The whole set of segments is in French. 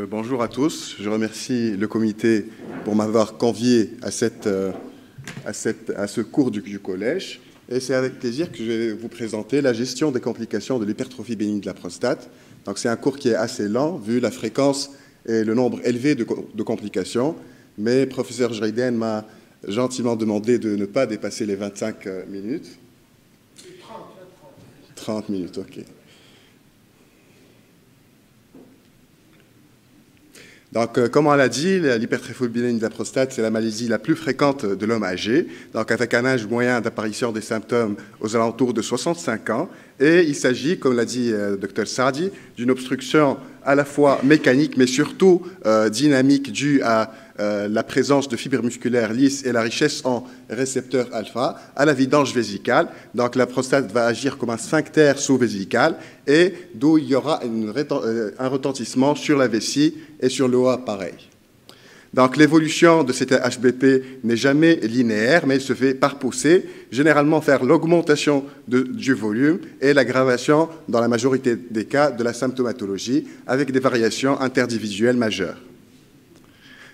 Bonjour à tous. Je remercie le comité pour m'avoir convié à ce cours du collège. Et c'est avec plaisir que je vais vous présenter la gestion des complications de l'hypertrophie bénigne de la prostate. Donc, c'est un cours qui est assez lent, vu la fréquence et le nombre élevé de complications. Mais professeur Jreiden m'a gentiment demandé de ne pas dépasser les 25 minutes. 30 minutes, OK. Donc, comme on l'a dit, l'hypertrophie bénigne de la prostate, c'est la maladie la plus fréquente de l'homme âgé, donc avec un âge moyen d'apparition des symptômes aux alentours de 65 ans. Et il s'agit, comme l'a dit Dr Saadi, d'une obstruction à la fois mécanique, mais surtout dynamique, due à la présence de fibres musculaires lisses et la richesse en récepteurs alpha à la vidange vésicale. Donc la prostate va agir comme un sphincter sous-vésical et d'où il y aura un retentissement sur la vessie et sur le haut appareil. Donc l'évolution de cet HBP n'est jamais linéaire, mais elle se fait par poussée, généralement vers l'augmentation du volume et l'aggravation, dans la majorité des cas, de la symptomatologie, avec des variations interdivisuelles majeures.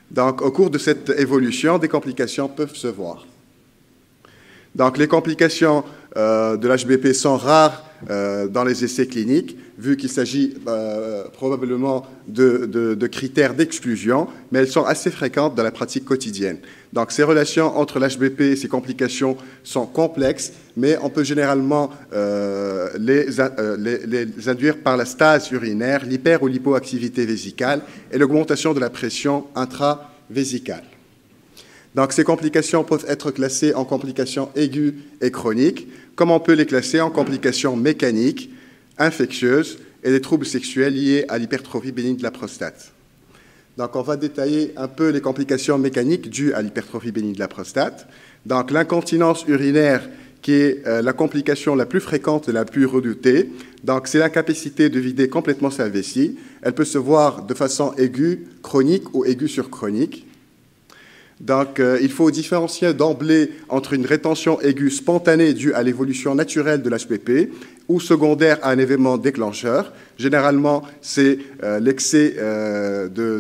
Donc, au cours de cette évolution, des complications peuvent se voir. Donc, les complications de l'HBP sont rares dans les essais cliniques, vu qu'il s'agit probablement de critères d'exclusion, mais elles sont assez fréquentes dans la pratique quotidienne. Donc, ces relations entre l'HBP et ces complications sont complexes, mais on peut généralement les induire par la stase urinaire, l'hyper- ou l'hypoactivité vésicale et l'augmentation de la pression intravésicale. Donc, ces complications peuvent être classées en complications aiguës et chroniques, comme on peut les classer en complications mécaniques, infectieuses et des troubles sexuels liés à l'hypertrophie bénigne de la prostate. Donc, on va détailler un peu les complications mécaniques dues à l'hypertrophie bénigne de la prostate. Donc, l'incontinence urinaire, qui est la complication la plus fréquente et la plus redoutée. Donc, c'est l'incapacité de vider complètement sa vessie. Elle peut se voir de façon aiguë, chronique ou aiguë sur chronique. Donc, il faut différencier d'emblée entre une rétention aiguë spontanée due à l'évolution naturelle de l'HBP ou secondaire à un événement déclencheur. Généralement, c'est l'excès de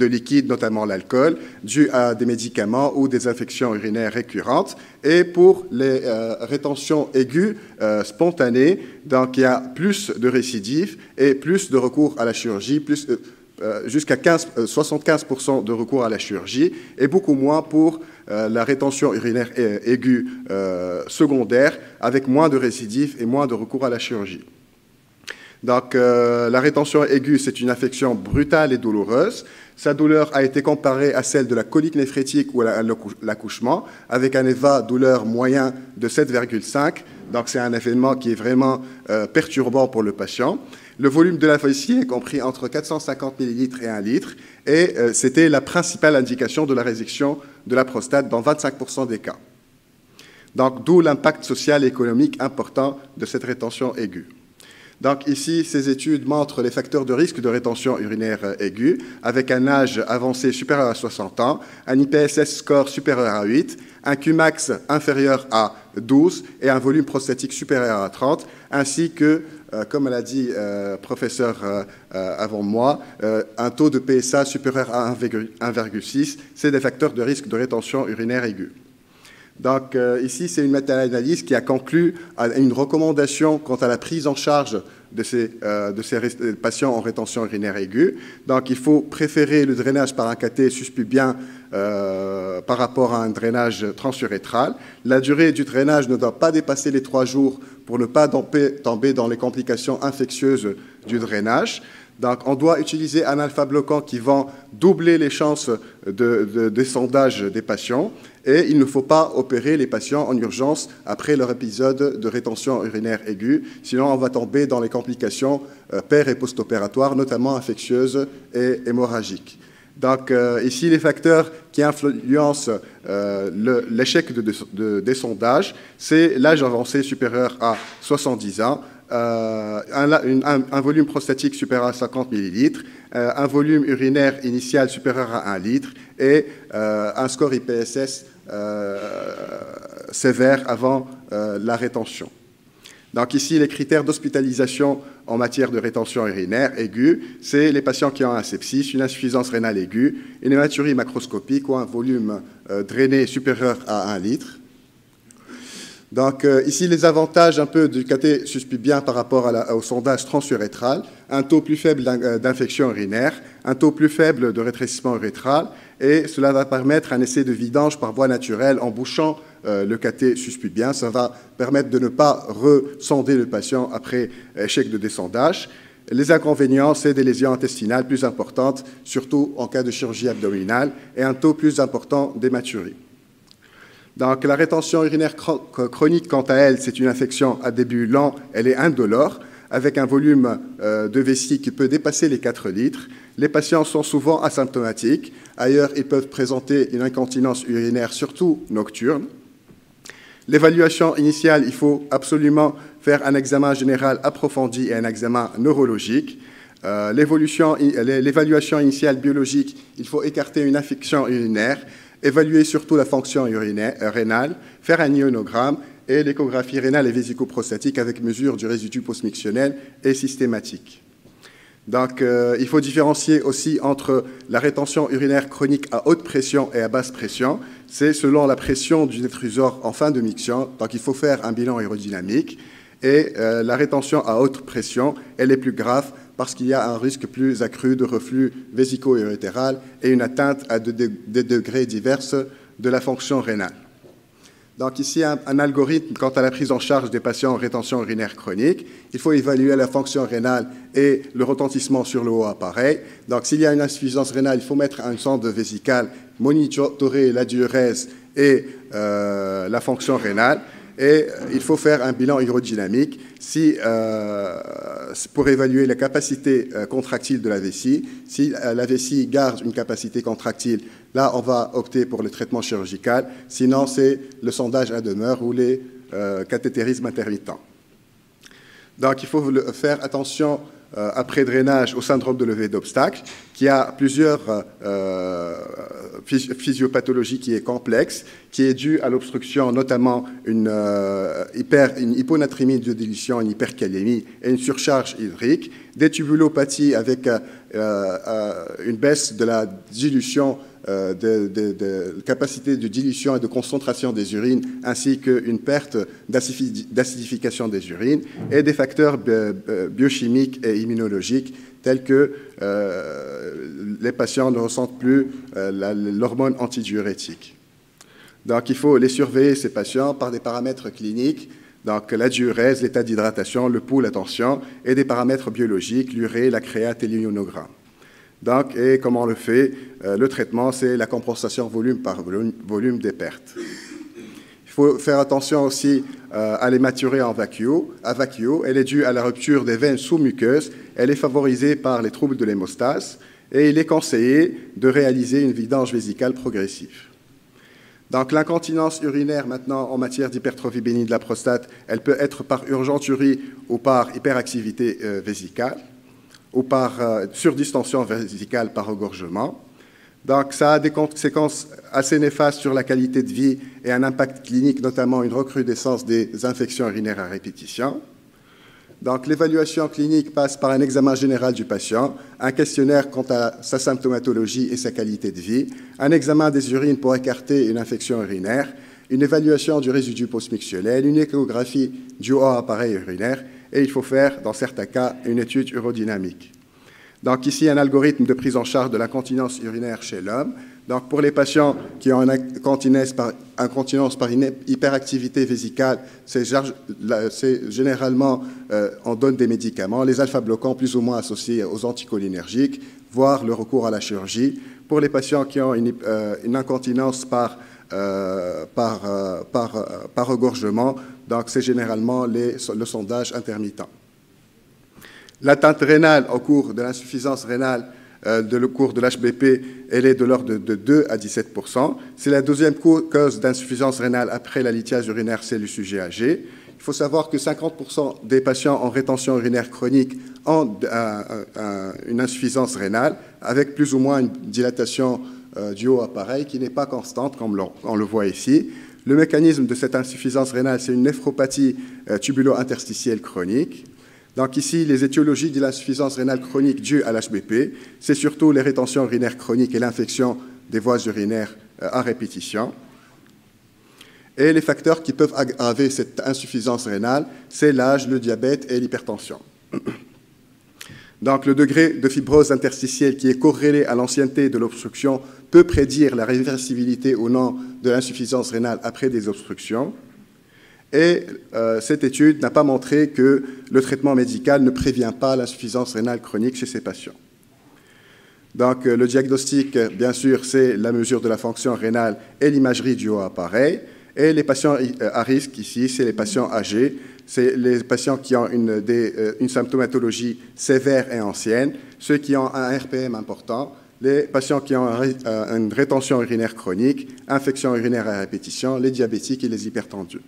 liquide, notamment l'alcool, dû à des médicaments ou des infections urinaires récurrentes. Et pour les rétentions aiguës spontanées, donc il y a plus de récidives et plus de recours à la chirurgie, jusqu'à 75% de recours à la chirurgie et beaucoup moins pour la rétention urinaire aiguë secondaire avec moins de récidives et moins de recours à la chirurgie. Donc, la rétention aiguë, c'est une affection brutale et douloureuse. Sa douleur a été comparée à celle de la colique néphrétique ou à l'accouchement, avec un EVA douleur moyen de 7,5. Donc, c'est un événement qui est vraiment perturbant pour le patient. Le volume de la vessie est compris entre 450 ml et 1 litre, et c'était la principale indication de la résection de la prostate dans 25% des cas. Donc, d'où l'impact social et économique important de cette rétention aiguë. Donc, ici, ces études montrent les facteurs de risque de rétention urinaire aiguë, avec un âge avancé supérieur à 60 ans, un IPSS score supérieur à 8, un Qmax inférieur à 12 et un volume prostatique supérieur à 30, ainsi que comme l'a dit professeur avant moi, un taux de PSA supérieur à 1,6, c'est des facteurs de risque de rétention urinaire aiguë. Donc ici, c'est une méta-analyse qui a conclu à une recommandation quant à la prise en charge de ces patients en rétention urinaire aiguë. Donc il faut préférer le drainage par un cathé suspubien par rapport à un drainage transurétral. La durée du drainage ne doit pas dépasser les 3 jours pour ne pas tomber dans les complications infectieuses du drainage. Donc, on doit utiliser un alpha-bloquant qui va doubler les chances de descendage des patients et il ne faut pas opérer les patients en urgence après leur épisode de rétention urinaire aiguë, sinon on va tomber dans les complications pér- et post-opératoires, notamment infectieuses et hémorragiques. Donc, ici, les facteurs qui influencent l'échec de descendage, c'est l'âge avancé supérieur à 70 ans, un volume prostatique supérieur à 50 ml, un volume urinaire initial supérieur à 1 litre et un score IPSS sévère avant la rétention. Donc ici, les critères d'hospitalisation en matière de rétention urinaire aiguë, c'est les patients qui ont un sepsis, une insuffisance rénale aiguë, une hématurie macroscopique ou un volume drainé supérieur à 1 litre. Donc ici, les avantages un peu du cathé suspubien par rapport au sondage transurétral, un taux plus faible d'infection urinaire, un taux plus faible de rétrécissement urétral, et cela va permettre un essai de vidange par voie naturelle en bouchant le cathé suspubien. Ça va permettre de ne pas resonder le patient après échec de descendage. Les inconvénients, c'est des lésions intestinales plus importantes, surtout en cas de chirurgie abdominale, et un taux plus important d'hématurie. Donc, la rétention urinaire chronique, quant à elle, c'est une infection à début lent, elle est indolore, avec un volume de vessie qui peut dépasser les 4 litres. Les patients sont souvent asymptomatiques. Ailleurs, ils peuvent présenter une incontinence urinaire, surtout nocturne. L'évaluation initiale, il faut absolument faire un examen général approfondi et un examen neurologique. L'évaluation initiale biologique, il faut écarter une infection urinaire, évaluer surtout la fonction rénale, faire un ionogramme et l'échographie rénale et vésico-prostatique avec mesure du résidu postmictionnel et systématique. Donc, il faut différencier aussi entre la rétention urinaire chronique à haute pression et à basse pression. C'est selon la pression du détrusor en fin de miction, donc il faut faire un bilan aérodynamique. Et la rétention à haute pression, elle est plus grave parce qu'il y a un risque plus accru de reflux vésico-urétéral et une atteinte à des degrés divers de la fonction rénale. Donc ici, un algorithme quant à la prise en charge des patients en rétention urinaire chronique. Il faut évaluer la fonction rénale et le retentissement sur le haut appareil. Donc s'il y a une insuffisance rénale, il faut mettre un sonde vésicale, monitorer la diurèse et la fonction rénale. Et il faut faire un bilan hydrodynamique pour évaluer la capacité contractile de la vessie. Si la vessie garde une capacité contractile, là, on va opter pour le traitement chirurgical. Sinon, c'est le sondage à demeure ou les cathétérismes intermittents. Donc, il faut faire attention après drainage au syndrome de levée d'obstacle, qui a plusieurs physiopathologies qui est complexe, qui est due à l'obstruction, notamment une hyponatrémie de dilution, une hypercalémie et une surcharge hydrique, des tubulopathies avec une baisse de la dilution, de capacité de dilution et de concentration des urines, ainsi qu'une perte d'acidification des urines, et des facteurs biochimiques et immunologiques tels que les patients ne ressentent plus l'hormone antidiurétique. Donc, il faut les surveiller, ces patients, par des paramètres cliniques, donc la diurèse, l'état d'hydratation, le pouls, la tension, et des paramètres biologiques, l'urée, la créate et l'ionogramme. Donc, et comment on le fait? Le traitement, c'est la compensation volume par volume des pertes. Il faut faire attention aussi à l'hématurie en vacuo. Elle est due à la rupture des veines sous-muqueuses. Elle est favorisée par les troubles de l'hémostase. Et il est conseillé de réaliser une vidange vésicale progressive. Donc, l'incontinence urinaire, maintenant, en matière d'hypertrophie bénigne de la prostate, elle peut être par urgenturie ou par hyperactivité vésicale, ou par surdistension vésicale par regorgement. Donc, ça a des conséquences assez néfastes sur la qualité de vie et un impact clinique, notamment une recrudescence des infections urinaires à répétition. Donc, l'évaluation clinique passe par un examen général du patient, un questionnaire quant à sa symptomatologie et sa qualité de vie, un examen des urines pour écarter une infection urinaire, une évaluation du résidu postmictionnel, une échographie du haut appareil urinaire, et il faut faire, dans certains cas, une étude urodynamique. Donc, ici, un algorithme de prise en charge de l'incontinence urinaire chez l'homme. Donc, pour les patients qui ont une incontinence par une hyperactivité vésicale, c'est généralement, on donne des médicaments, les alpha-bloquants plus ou moins associés aux anticholinergiques, voire le recours à la chirurgie. Pour les patients qui ont une incontinence par regorgement, donc c'est généralement le sondage intermittent. L'atteinte rénale au cours de l'insuffisance rénale au cours de l'HBP, elle est de l'ordre de 2 à 17%. C'est la deuxième cause d'insuffisance rénale après la lithiase urinaire, c'est le sujet âgé. Il faut savoir que 50% des patients en rétention urinaire chronique ont une insuffisance rénale avec plus ou moins une dilatation du haut appareil qui n'est pas constante, comme on le voit ici. Le mécanisme de cette insuffisance rénale, c'est une néphropathie tubulo-interstitielle chronique. Donc ici, les étiologies de l'insuffisance rénale chronique due à l'HBP, c'est surtout les rétentions urinaires chroniques et l'infection des voies urinaires à répétition. Et les facteurs qui peuvent aggraver cette insuffisance rénale, c'est l'âge, le diabète et l'hypertension. Donc le degré de fibrose interstitielle qui est corrélé à l'ancienneté de l'obstruction peut prédire la réversibilité ou non de l'insuffisance rénale après des obstructions. Et cette étude n'a pas montré que le traitement médical ne prévient pas l'insuffisance rénale chronique chez ces patients. Donc le diagnostic, bien sûr, c'est la mesure de la fonction rénale et l'imagerie du haut appareil. Et les patients à risque ici, c'est les patients âgés, c'est les patients qui ont une symptomatologie sévère et ancienne, ceux qui ont un RPM important, les patients qui ont une rétention urinaire chronique, infection urinaire à répétition, les diabétiques et les hypertendus.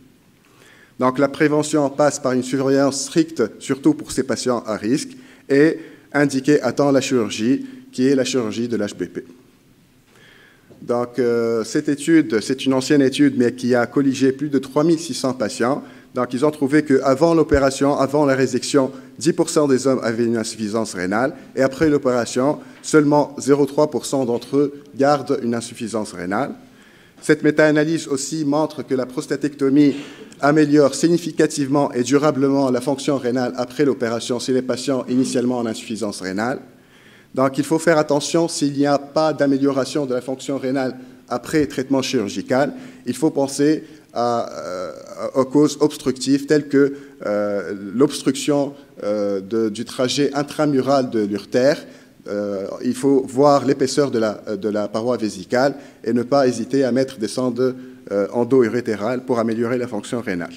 Donc la prévention passe par une surveillance stricte, surtout pour ces patients à risque, et indiquer à temps la chirurgie, qui est la chirurgie de l'HBP. Donc cette étude, c'est une ancienne étude, mais qui a colligé plus de 3600 patients. Donc ils ont trouvé qu'avant l'opération, avant la résection, 10% des hommes avaient une insuffisance rénale, et après l'opération, seulement 0,3% d'entre eux gardent une insuffisance rénale. Cette méta-analyse aussi montre que la prostatectomie améliore significativement et durablement la fonction rénale après l'opération chez les patients initialement en insuffisance rénale. Donc, il faut faire attention s'il n'y a pas d'amélioration de la fonction rénale après traitement chirurgical. Il faut penser aux causes obstructives telles que l'obstruction du trajet intramural de l'urtère. Il faut voir l'épaisseur de la paroi vésicale et ne pas hésiter à mettre des sondes endo-urétérales pour améliorer la fonction rénale.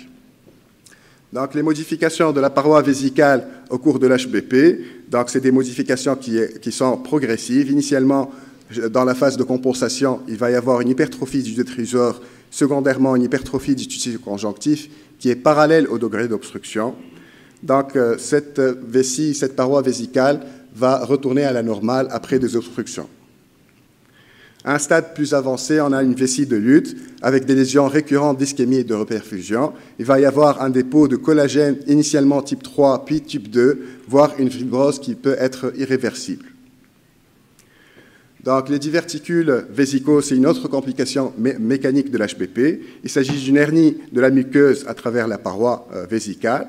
Donc, les modifications de la paroi vésicale au cours de l'HBP, donc c'est des modifications qui sont progressives. Initialement, dans la phase de compensation, il va y avoir une hypertrophie du détrusor, secondairement une hypertrophie du tissu conjonctif qui est parallèle au degré d'obstruction. Donc, cette vessie, cette paroi vésicale va retourner à la normale après des obstructions. À un stade plus avancé, on a une vessie de lutte avec des lésions récurrentes d'ischémie et de reperfusion. Il va y avoir un dépôt de collagène initialement type 3, puis type 2, voire une fibrose qui peut être irréversible. Donc, les diverticules vésicaux, c'est une autre complication mécanique de l'HBP. Il s'agit d'une hernie de la muqueuse à travers la paroi vésicale.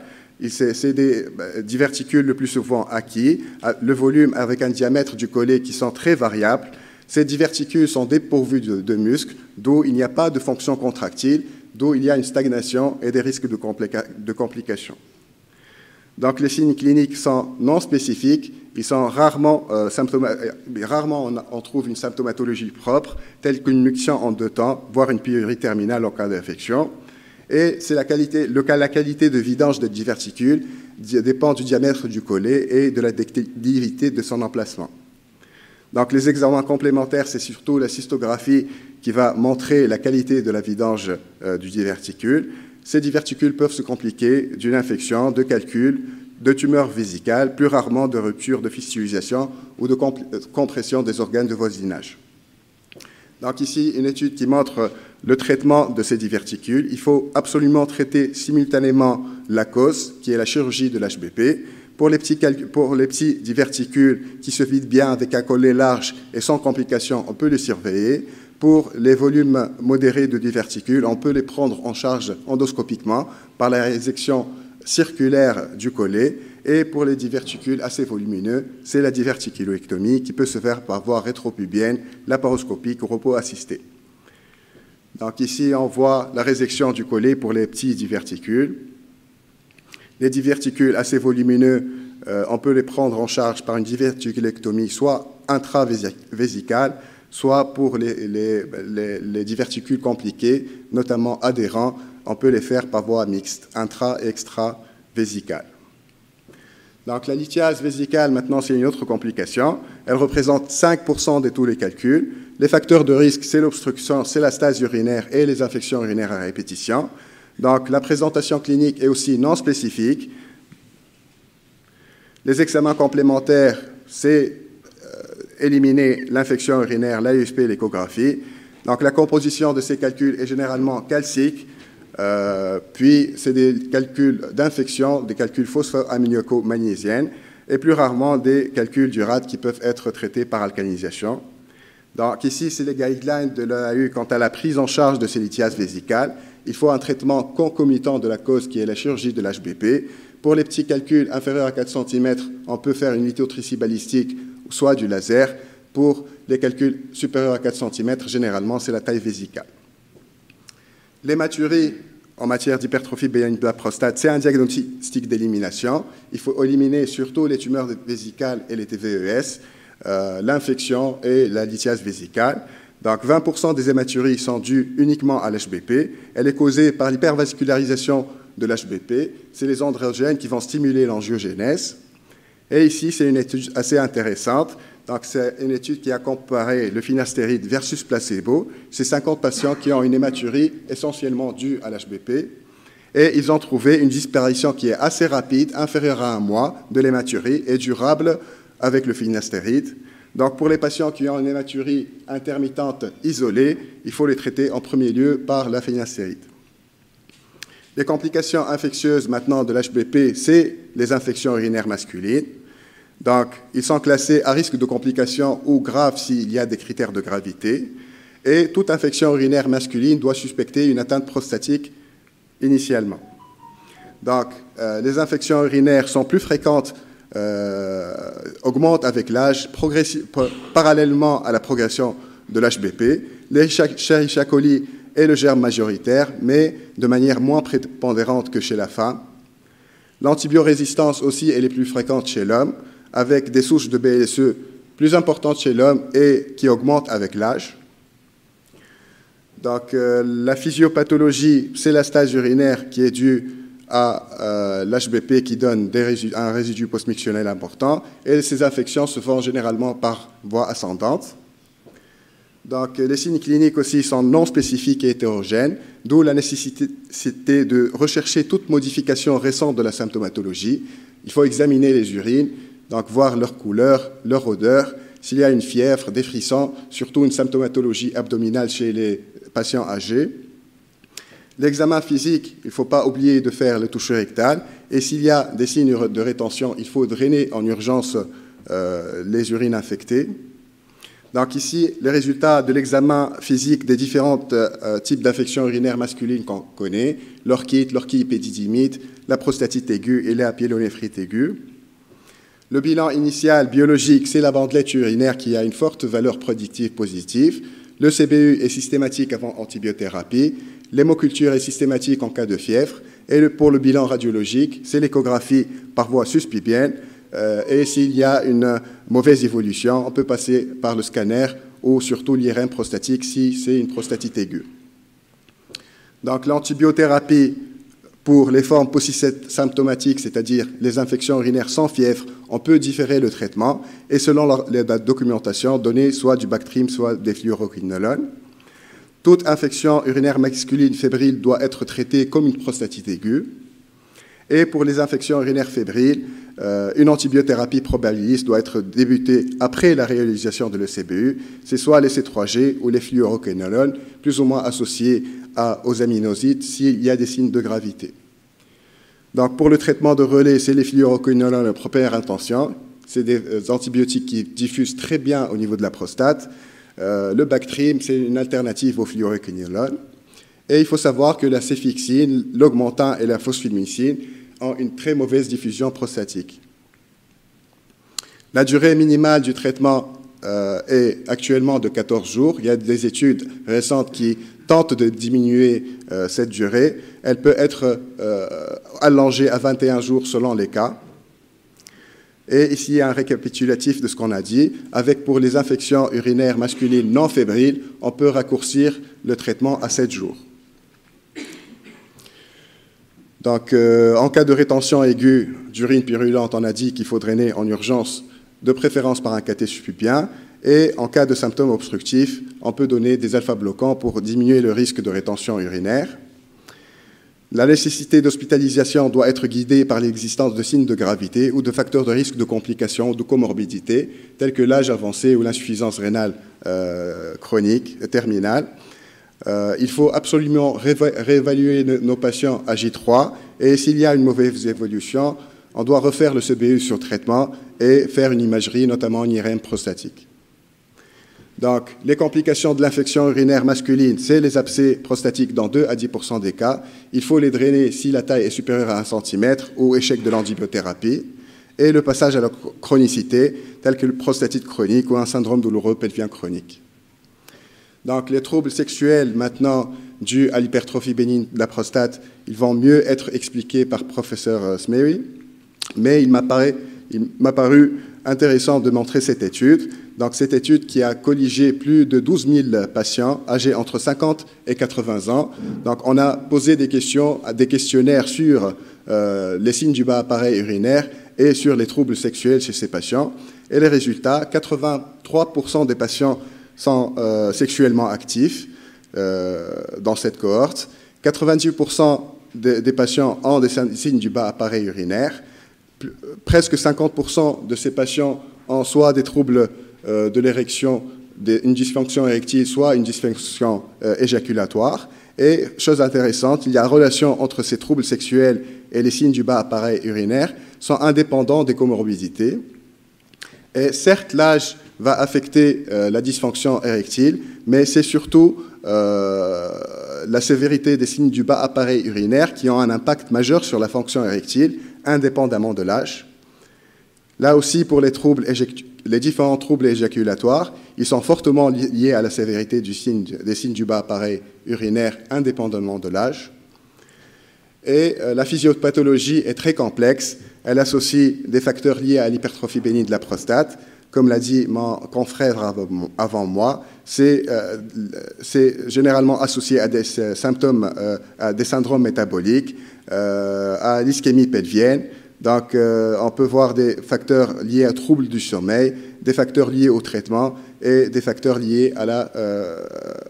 C'est des diverticules le plus souvent acquis, le volume avec un diamètre du collet qui sont très variables. Ces diverticules sont dépourvus de muscles, d'où il n'y a pas de fonction contractile, d'où il y a une stagnation et des risques de complications. Donc les signes cliniques sont non spécifiques, ils sont rarement on trouve une symptomatologie propre, telle qu'une nuction en 2 temps, voire une pyurie terminale en cas d'infection. Et c'est la qualité de vidange des diverticules dépend du diamètre du collet et de la ductilité de son emplacement. Donc, les examens complémentaires, c'est surtout la cystographie qui va montrer la qualité de la vidange du diverticule. Ces diverticules peuvent se compliquer d'une infection, de calcul, de tumeurs vésicales, plus rarement de rupture de fistulisation ou de compression des organes de voisinage. Donc ici, une étude qui montre le traitement de ces diverticules. Il faut absolument traiter simultanément la cause, qui est la chirurgie de l'HBP. Pour les petits diverticules qui se vident bien avec un collet large et sans complications, on peut les surveiller. Pour les volumes modérés de diverticules, on peut les prendre en charge endoscopiquement par la résection circulaire du collet. Et pour les diverticules assez volumineux, c'est la diverticuloectomie qui peut se faire par voie rétropubienne, laparoscopique ou repos assisté. Donc ici, on voit la résection du collet pour les petits diverticules. Les diverticules assez volumineux, on peut les prendre en charge par une diverticulectomie soit intravésicale, soit pour les diverticules compliqués, notamment adhérents, on peut les faire par voie mixte, intra- et extravésicale. Donc la lithiase vésicale, maintenant, c'est une autre complication. Elle représente 5% de tous les calculs. Les facteurs de risque, c'est l'obstruction, c'est la stase urinaire et les infections urinaires à répétition. Donc la présentation clinique est aussi non spécifique. Les examens complémentaires, c'est éliminer l'infection urinaire, l'AUSP et l'échographie. Donc la composition de ces calculs est généralement calcique, puis c'est des calculs d'infection, des calculs phosphoaminiaco-magnésiennes, et plus rarement des calculs du RAD qui peuvent être traités par alcalinisation. Donc ici, c'est les guidelines de l'EAU quant à la prise en charge de ces lithiases vésicales. Il faut un traitement concomitant de la cause qui est la chirurgie de l'HBP. Pour les petits calculs inférieurs à 4 cm, on peut faire une lithotricie balistique, soit du laser. Pour les calculs supérieurs à 4 cm, généralement, c'est la taille vésicale. L'hématurie en matière d'hypertrophie bénigne de la prostate, c'est un diagnostic d'élimination. Il faut éliminer surtout les tumeurs vésicales et les TVES, l'infection et la lithiase vésicale. Donc 20% des hématuries sont dues uniquement à l'HBP. Elle est causée par l'hypervascularisation de l'HBP. C'est les androgènes qui vont stimuler l'angiogénèse. Et ici, c'est une étude assez intéressante. Donc, c'est une étude qui a comparé le finastéride versus placebo. C'est 50 patients qui ont une hématurie essentiellement due à l'HBP. Et ils ont trouvé une disparition qui est assez rapide, inférieure à 1 mois, de l'hématurie et durable avec le finastéride. Donc, pour les patients qui ont une hématurie intermittente isolée, il faut les traiter en premier lieu par la finastéride. Les complications infectieuses maintenant de l'HBP, c'est les infections urinaires masculines. Donc, ils sont classés à risque de complications ou graves s'il y a des critères de gravité. Et toute infection urinaire masculine doit suspecter une atteinte prostatique initialement. Donc, les infections urinaires sont plus fréquentes, augmentent avec l'âge, parallèlement à la progression de l'HBP. L'Escherichia coli est le germe majoritaire, mais de manière moins prépondérante que chez la femme. L'antibiorésistance aussi, elle est plus fréquente chez l'homme, avec des souches de BSE plus importantes chez l'homme et qui augmentent avec l'âge. Donc, la physiopathologie, c'est la stase urinaire qui est due à l'HBP qui donne un résidu postmictionnel important, et ces infections se font généralement par voie ascendante. Donc, les signes cliniques aussi sont non spécifiques et hétérogènes, d'où la nécessité de rechercher toute modification récente de la symptomatologie. Il faut examiner les urines, donc voir leur couleur, leur odeur, s'il y a une fièvre, des frissons, surtout une symptomatologie abdominale chez les patients âgés. L'examen physique, il ne faut pas oublier de faire le toucher rectal, et s'il y a des signes de rétention, il faut drainer en urgence les urines infectées. Donc ici, les résultats de l'examen physique des différents types d'infections urinaires masculines qu'on connaît, l'orchite, l'orchidipédidymite, la prostatite aiguë et la pyélonéphrite aiguë. Le bilan initial biologique, c'est la bandelette urinaire qui a une forte valeur prédictive positive. Le CBU est systématique avant antibiothérapie. L'hémoculture est systématique en cas de fièvre. Et pour le bilan radiologique, c'est l'échographie par voie suspubienne. Et s'il y a une mauvaise évolution, on peut passer par le scanner ou surtout l'IRM prostatique si c'est une prostatite aiguë. Donc l'antibiothérapie pour les formes polysymptomatiques, c'est-à-dire les infections urinaires sans fièvre, on peut différer le traitement et selon la documentation, donner soit du Bactrim, soit des fluoroquinolones. Toute infection urinaire masculine fébrile doit être traitée comme une prostatite aiguë. Et pour les infections urinaires fébriles, une antibiothérapie probabiliste doit être débutée après la réalisation de l'ECBU. C'est soit les C3G ou les fluoroquinolones, plus ou moins associés aux aminosides s'il y a des signes de gravité. Donc, pour le traitement de relais, c'est les fluoroquinolones de première intention. C'est des antibiotiques qui diffusent très bien au niveau de la prostate. Le Bactrim, c'est une alternative aux fluoroquinolones. Et il faut savoir que la céfixine, l'augmentin et la phosphomycine ont une très mauvaise diffusion prostatique. La durée minimale du traitement est actuellement de 14 jours. Il y a des études récentes qui tentent de diminuer cette durée. Elle peut être allongée à 21 jours selon les cas. Et ici, il y a un récapitulatif de ce qu'on a dit. Avec pour les infections urinaires masculines non fébriles, on peut raccourcir le traitement à 7 jours. Donc, en cas de rétention aiguë d'urine purulente, on a dit qu'il faut drainer en urgence, de préférence par un cathé subpubien. Et en cas de symptômes obstructifs, on peut donner des alpha-bloquants pour diminuer le risque de rétention urinaire. La nécessité d'hospitalisation doit être guidée par l'existence de signes de gravité ou de facteurs de risque de complications ou de comorbidité, tels que l'âge avancé ou l'insuffisance rénale chronique terminale. Il faut absolument réévaluer nos patients à J3 et s'il y a une mauvaise évolution, on doit refaire le CBU sur traitement et faire une imagerie, notamment en IRM prostatique. Donc, les complications de l'infection urinaire masculine, c'est les abcès prostatiques dans 2 à 10% des cas. Il faut les drainer si la taille est supérieure à 1 cm ou échec de l'antibiothérapie. Et le passage à la chronicité, tel que le prostatite chronique ou un syndrome douloureux pelvien chronique. Donc, les troubles sexuels, maintenant, dus à l'hypertrophie bénigne de la prostate, ils vont mieux être expliqués par professeur Smeary. Mais il m'a paru intéressant de montrer cette étude. Donc, cette étude qui a colligé plus de 12 000 patients âgés entre 50 et 80 ans. Donc, on a posé des questionnaires sur les signes du bas appareil urinaire et sur les troubles sexuels chez ces patients. Et les résultats, 83% des patients sont sexuellement actifs dans cette cohorte. 98% des patients ont des signes du bas appareil urinaire. Presque 50% de ces patients ont soit des troubles de l'érection, une dysfonction érectile, soit une dysfonction éjaculatoire. Et, chose intéressante, il y a relation entre ces troubles sexuels et les signes du bas appareil urinaire sont indépendants des comorbidités. Et certes, l'âge va affecter la dysfonction érectile, mais c'est surtout la sévérité des signes du bas appareil urinaire qui ont un impact majeur sur la fonction érectile, indépendamment de l'âge. Là aussi, pour les différents troubles éjaculatoires, ils sont fortement liés à la sévérité des signes du bas appareil urinaire, indépendamment de l'âge. Et la physiopathologie est très complexe. Elle associe des facteurs liés à l'hypertrophie bénigne de la prostate. Comme l'a dit mon confrère avant moi, c'est généralement associé à des symptômes, à des syndromes métaboliques, à l'ischémie pelvienne. Donc, on peut voir des facteurs liés à troubles du sommeil, des facteurs liés au traitement et des facteurs liés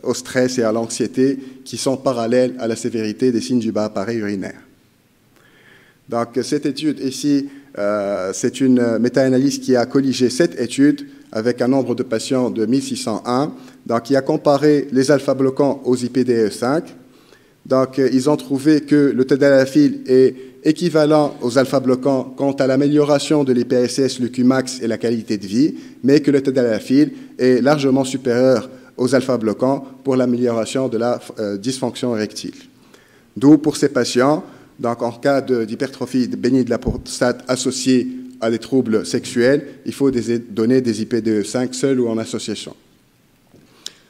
au stress et à l'anxiété qui sont parallèles à la sévérité des signes du bas appareil urinaire. Donc, cette étude ici, c'est une méta-analyse qui a colligé 7 études avec un nombre de patients de 1601, donc qui a comparé les alpha-bloquants aux IPDE5. Donc, ils ont trouvé que le tadalafil est équivalent aux alpha-bloquants quant à l'amélioration de l'IPSS, le Qmax et la qualité de vie, mais que le tadalafil est largement supérieur aux alpha-bloquants pour l'amélioration de la dysfonction érectile. D'où, pour ces patients, donc en cas d'hypertrophie bénigne de la prostate associée à des troubles sexuels, il faut donner des IPDE5 seuls ou en association.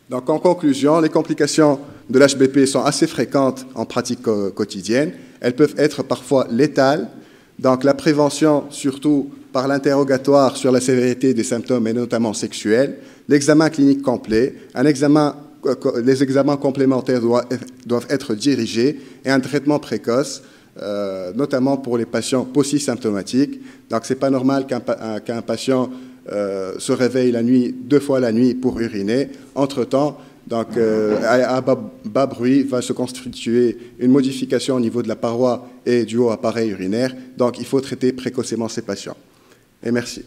Donc, en conclusion, les complications de l'HBP sont assez fréquentes en pratique quotidienne. Elles peuvent être parfois létales. Donc, la prévention, surtout par l'interrogatoire sur la sévérité des symptômes et notamment sexuels, l'examen clinique complet, les examens complémentaires doivent être dirigés et un traitement précoce, notamment pour les patients post-symptomatiques. Donc, ce n'est pas normal qu'un patient se réveille la nuit, 2 fois la nuit pour uriner. Entre-temps, donc, à bas bruit, va se constituer une modification au niveau de la paroi et du haut appareil urinaire. Donc, il faut traiter précocement ces patients. Et merci.